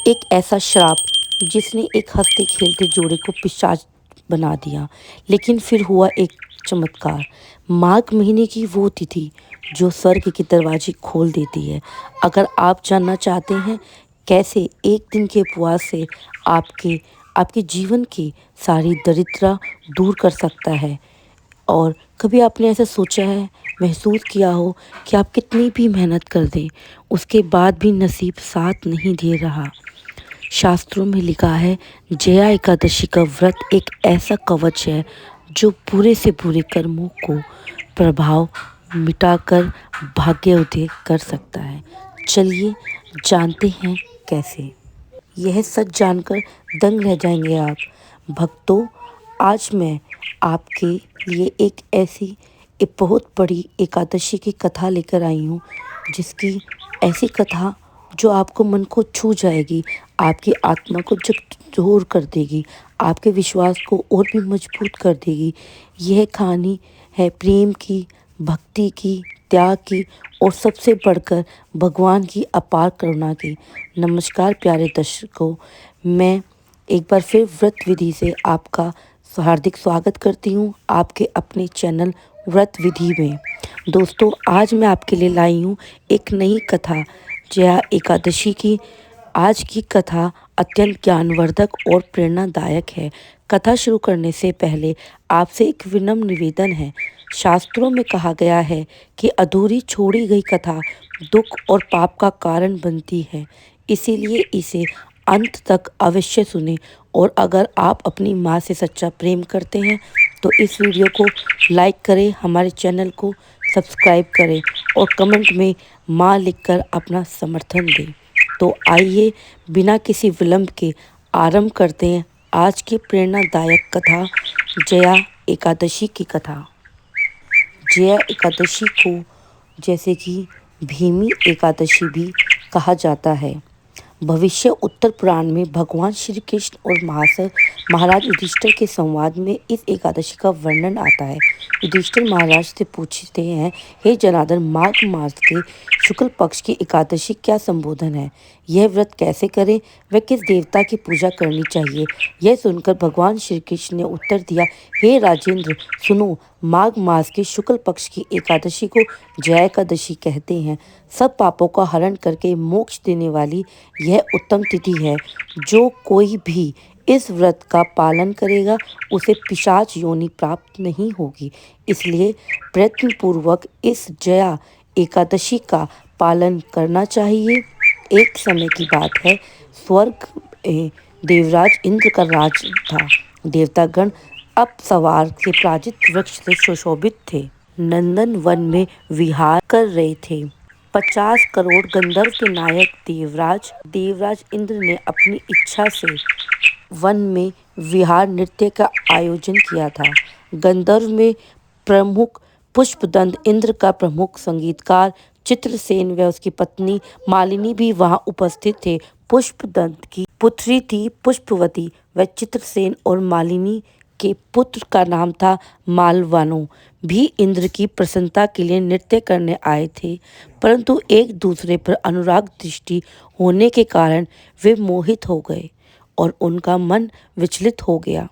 एक ऐसा श्राप जिसने एक हंसते खेलते जोड़े को पिशाच बना दिया। लेकिन फिर हुआ एक चमत्कार। माघ महीने की वो तिथि जो स्वर्ग के दरवाजे खोल देती है। अगर आप जानना चाहते हैं कैसे एक दिन के उपवास से आपके आपके जीवन की सारी दरिद्रता दूर कर सकता है, और कभी आपने ऐसा सोचा है, महसूस किया हो कि आप कितनी भी मेहनत कर दें, उसके बाद भी नसीब साथ नहीं दे रहा। शास्त्रों में लिखा है, जया एकादशी का व्रत एक ऐसा कवच है जो बुरे से बुरे कर्मों को प्रभाव मिटाकर भाग्योदय कर सकता है। चलिए जानते हैं कैसे। यह सच जानकर दंग रह जाएंगे आप। भक्तों, आज मैं आपके लिए एक बहुत बड़ी एकादशी की कथा लेकर आई हूँ, जिसकी ऐसी कथा जो आपको मन को छू जाएगी, आपकी आत्मा को झकझोर कर देगी, आपके विश्वास को और भी मजबूत कर देगी। यह कहानी है प्रेम की, भक्ति की, त्याग की और सबसे बढ़कर भगवान की अपार करुणा की। नमस्कार प्यारे दर्शकों, मैं एक बार फिर व्रत विधि से आपका हार्दिक स्वागत करती हूँ आपके अपने चैनल व्रत विधि में। दोस्तों, आज मैं आपके लिए लाई हूँ एक नई कथा, जया एकादशी की। आज की कथा अत्यंत ज्ञानवर्धक और प्रेरणादायक है। कथा शुरू करने से पहले आपसे एक विनम्र निवेदन है। शास्त्रों में कहा गया है कि अधूरी छोड़ी गई कथा दुख और पाप का कारण बनती है, इसीलिए इसे अंत तक अवश्य सुने। और अगर आप अपनी माँ से सच्चा प्रेम करते हैं तो इस वीडियो को लाइक करें, हमारे चैनल को सब्सक्राइब करें और कमेंट में माँ लिखकर अपना समर्थन दें। तो आइए बिना किसी विलंब के आरंभ करते हैं आज की प्रेरणादायक कथा, जया एकादशी की कथा। जया एकादशी को जैसे कि भीमी एकादशी भी कहा जाता है। भविष्य उत्तर पुराण में भगवान श्री कृष्ण और महाराज युधिष्ठिर के संवाद में इस एकादशी का वर्णन आता है। युधिष्ठिर महाराज से पूछते हैं, हे जनार्दन, माघ मास के शुक्ल पक्ष की एकादशी क्या संबोधन है? यह व्रत कैसे करें? वह किस देवता की पूजा करनी चाहिए? यह सुनकर भगवान श्री कृष्ण ने उत्तर दिया, हे राजेंद्र, सुनो, माघ मास के शुक्ल पक्ष की एकादशी को जया एकादशी कहते हैं। सब पापों का हरण करके मोक्ष देने वाली यह उत्तम तिथि है। जो कोई भी इस व्रत का पालन करेगा उसे पिशाच योनि प्राप्त नहीं होगी। इसलिए प्रयत्नपूर्वक इस जया एकादशी का पालन करना चाहिए। एक समय की बात है, स्वर्ग देवराज इंद्र का राज था। देवतागण अप्सवार के प्राजित वृक्ष से सुशोभित थे, नंदन वन में विहार कर रहे थे। 50 करोड़ गंधर्व के नायक देवराज इंद्र ने अपनी इच्छा से वन में विहार नृत्य का आयोजन किया था। गंधर्व में प्रमुख पुष्पदंत इंद्र का प्रमुख संगीतकार चित्रसेन व उसकी पत्नी मालिनी भी वहां उपस्थित थे। पुष्पदंत की पुत्री थी पुष्पवती व चित्रसेन और मालिनी के पुत्र का नाम था मालवानो भी इंद्र की प्रसन्नता के लिए नृत्य करने आए थे, परंतु एक दूसरे पर अनुराग दृष्टि होने के कारण वे मोहित हो गए और उनका मन विचलित हो गया।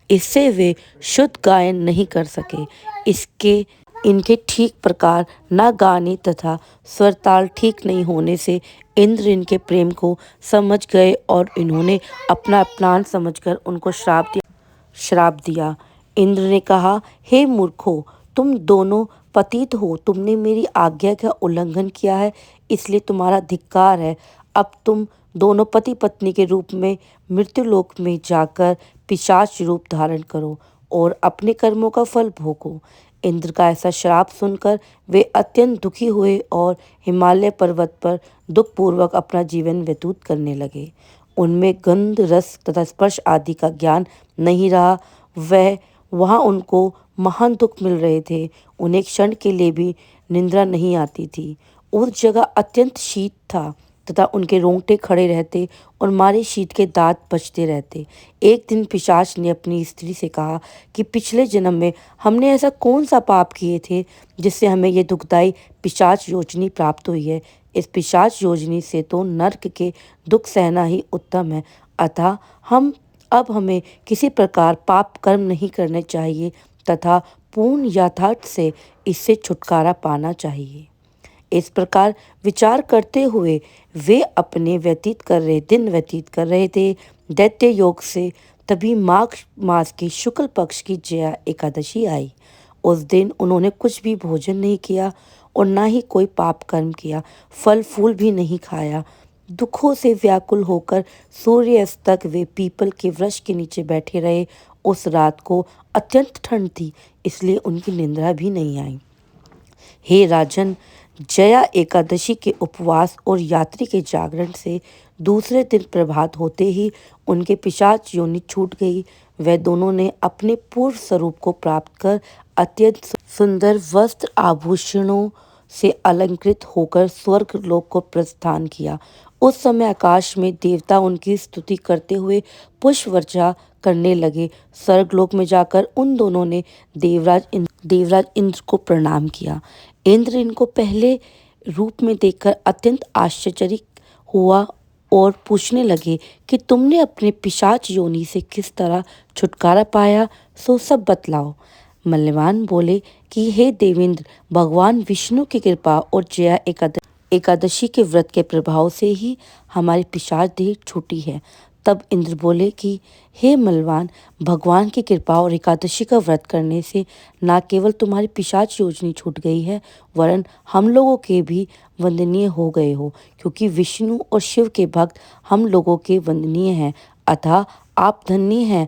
इससे वे शुद्ध गायन नहीं कर सके। इनके ठीक प्रकार न गाने तथा स्वरताल ठीक नहीं होने से इंद्र इनके प्रेम को समझ गए और इन्होंने अपना अपमान समझकर उनको श्राप दिया। इंद्र ने कहा, हे मूर्खों, तुम दोनों पतित हो, तुमने मेरी आज्ञा का उल्लंघन किया है, इसलिए तुम्हारा धिक्कार है। अब तुम दोनों पति पत्नी के रूप में मृत्युलोक में जाकर पिशाच रूप धारण करो और अपने कर्मों का फल भोगो। इंद्र का ऐसा श्राप सुनकर वे अत्यंत दुखी हुए और हिमालय पर्वत पर दुखपूर्वक अपना जीवन व्यतीत करने लगे। उनमें गंध, रस तथा स्पर्श आदि का ज्ञान नहीं रहा। वहाँ उनको महान दुख मिल रहे थे। उन्हें क्षण के लिए भी निंद्रा नहीं आती थी। उस जगह अत्यंत शीत था। तथा उनके रोंगटे खड़े रहते और मारे शीत के दांत बजते रहते। एक दिन पिशाच ने अपनी स्त्री से कहा कि पिछले जन्म में हमने ऐसा कौन सा पाप किए थे जिससे हमें ये दुखदाई पिशाच योजनी प्राप्त हुई है। इस पिशाच योजनी से तो नर्क के दुख सहना ही उत्तम है, अतः अब हमें किसी प्रकार पाप कर्म नहीं करने चाहिए तथा पूर्ण यथार्थ से इससे छुटकारा पाना चाहिए। इस प्रकार विचार करते हुए वे अपने दिन व्यतीत कर रहे थे दैत्य योग से। तभी माघ मास की शुक्ल पक्ष की जया एकादशी आई। उस दिन उन्होंने कुछ भी भोजन नहीं किया और ना ही कोई पाप कर्म किया, फल फूल भी नहीं खाया। दुखों से व्याकुल होकर सूर्यास्त तक वे पीपल के वृक्ष के नीचे बैठे रहे। उस रात को अत्यंत ठंड थी, इसलिए उनकी निंद्रा भी नहीं आई। हे राजन, जया एकादशी के उपवास और यात्री के जागरण से दूसरे दिन प्रभात होते ही उनके पिशाच योनि छूट गई। वह दोनों ने अपने पूर्व स्वरूप को प्राप्त कर अत्यंत सुंदर वस्त्र आभूषणों से अलंकृत होकर स्वर्ग लोक को प्रस्थान किया। उस समय आकाश में देवता उनकी स्तुति करते हुए पुष्प वर्षा करने लगे। स्वर्गलोक में जाकर उन दोनों ने देवराज इंद्र को प्रणाम किया। इंद्र इनको पहले रूप में देखकर अत्यंत आश्चर्यचकित हुआ और पूछने लगे कि तुमने अपने पिशाच योनि से किस तरह छुटकारा पाया, सो सब बतलाओ। मल्यवान बोले कि हे देवेंद्र, भगवान विष्णु की कृपा और जया एकादशी के व्रत के प्रभाव से ही हमारी पिशाच देह छूटी है। तब इंद्र बोले कि हे मल्लवान, भगवान की कृपा और एकादशी का व्रत करने से न केवल तुम्हारी पिशाच योजनी छूट गई है, वरन हम लोगों के भी वंदनीय हो गए हो, क्योंकि विष्णु और शिव के भक्त हम लोगों के वंदनीय हैं। अतः आप धन्य हैं।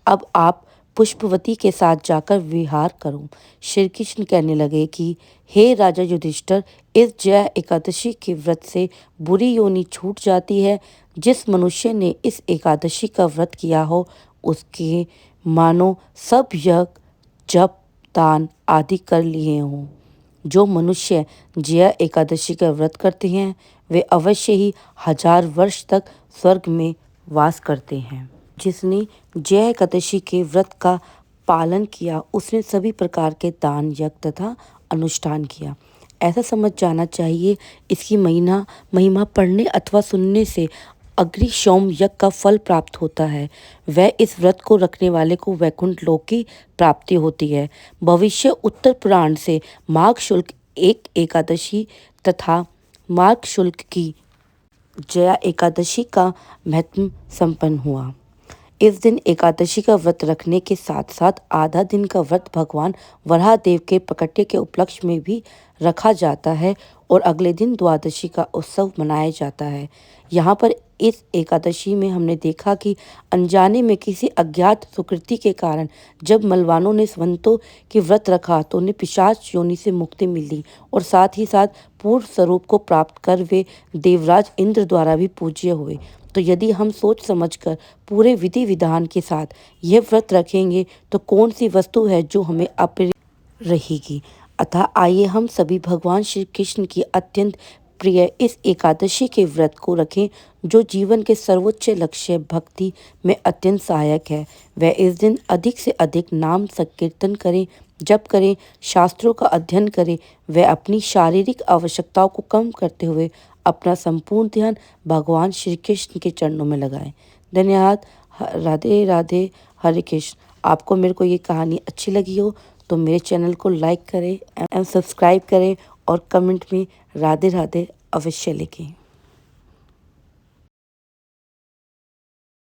अब आप पुष्पवती के साथ जाकर विहार करो। श्री कृष्ण कहने लगे कि हे राजा युधिष्ठिर, इस जया एकादशी के व्रत से बुरी योनि छूट जाती है। जिस मनुष्य ने इस एकादशी का व्रत किया हो, उसके मानो सब यज्ञ, जप, दान आदि कर लिए हों। जो मनुष्य जया एकादशी का व्रत करते हैं, वे अवश्य ही 1000 वर्ष तक स्वर्ग में वास करते हैं। जिसने जया एकादशी के व्रत का पालन किया, उसने सभी प्रकार के दान, यज्ञ तथा अनुष्ठान किया। ऐसा समझ जाना चाहिए, इसकी महिमा पढ़ने अथवा सुनने से अग्निशोम यज्ञ का फल प्राप्त होता है। वह इस व्रत को रखने वाले को वैकुंठ लोक की प्राप्ति होती है। भविष्य उत्तर पुराण से माघ शुक्ल एक एकादशी तथा माघ शुक्ल की जया एकादशी का महत्व संपन्न हुआ। इस दिन एकादशी का व्रत रखने के साथ साथ आधा दिन का व्रत भगवान वराहदेव के प्रकट्य के उपलक्ष्य में भी रखा जाता है और अगले दिन द्वादशी का उत्सव मनाया जाता है। यहाँ पर इस एकादशी में हमने देखा कि अनजाने में किसी अज्ञात सुकृति के कारण जब मलवानों ने संतों के व्रत रखा तो उन्हें पिशाच योनि से मुक्ति मिली और साथ ही साथ पूर्ण स्वरूप को प्राप्त कर वे देवराज इंद्र द्वारा भी पूज्य हुए। तो यदि हम सोच समझकर पूरे विधि विधान के साथ यह व्रत रखेंगे तो कौन सी वस्तु है जो हमें अप्रिय रहेगी। अतः आइए हम सभी भगवान श्री कृष्ण की अत्यंत प्रिय इस एकादशी के व्रत को रखें, जो जीवन के सर्वोच्च लक्ष्य भक्ति में अत्यंत सहायक है। वह इस दिन अधिक से अधिक नाम संकीर्तन करें, जप करें, शास्त्रों का अध्ययन करें। वह अपनी शारीरिक आवश्यकताओं को कम करते हुए अपना संपूर्ण ध्यान भगवान श्री कृष्ण के चरणों में लगाएं। धन्यवाद। राधे राधे, हरे कृष्ण। आपको मेरे को ये कहानी अच्छी लगी हो तो मेरे चैनल को लाइक करें एवं सब्सक्राइब करें और कमेंट में राधे राधे अवश्य लिखें।